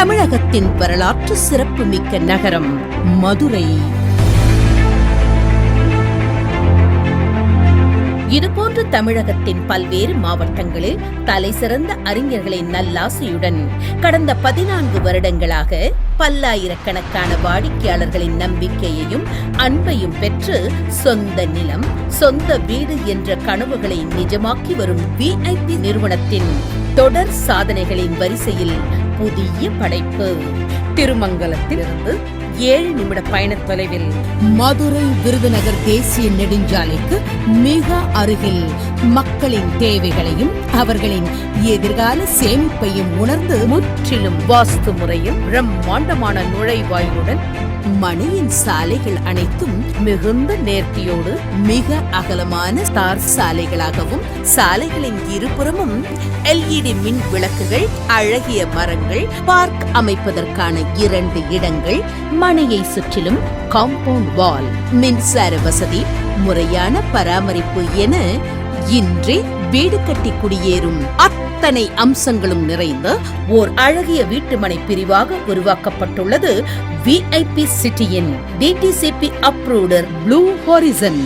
தமிழகத்தின் வரலாற்று சிறப்புமிக்க நகரம் மதுரை. இதுபோன்று தமிழகத்தின் பல்வேறு மாவட்டங்களில் தலைசிறந்த அறிஞர்களின் நல்லாசையுடன் கடந்த 14 வருடங்களாக பல்லாயிரக்கணக்கான வாடிக்கையாளர்களின் நம்பிக்கையையும் அன்பையும் பெற்று சொந்த நிலம், சொந்த வீடு என்ற கனவுகளை நிஜமாக்கி வரும் VIP நிறுவனத்தின் தொடர் சாதனைகளின் வரிசையில் புதிய படைப்பு. திருமங்கலத்திலிருந்து 7 நிமிட பயண தொலைவில் மதுரை விருதுநகர் தேசிய நெடுஞ்சாலைக்கு மிக அருகில் மக்களின் தேவைகளையும் அவர்களின் எதிர்கால சேமிப்பையும் உணர்ந்து முற்றிலும் வாஸ்து முறையில் பிரம்மாண்டமான நுழைவாயிலுடன் மணியின் சாலைகள் அனைத்தும் மிகுந்த நேர்த்தியோடு மிக அகலமான தார் சாலைகளாகவும், சாலைகளின் இருபுறமும் LED மின் விளக்குகள், அழகிய மரங்கள், பார்க் அமைப்பதற்கான 2 இடங்கள், மனையை சுற்றிலும் காம்பவுண்ட் வால், மின்சார வசதி, முறையான பராமரிப்பு என இன்றே வீடு கட்டி குடியேறும் அத்தனை அம்சங்களும் நிறைந்த ஓர் அழகிய வீட்டுமனை பிரிவாக உருவாக்கப்பட்டுள்ளது VIP சிட்டியின் DTCP அப்ரூவ்டர் ப்ளூ ஹாரிசன்.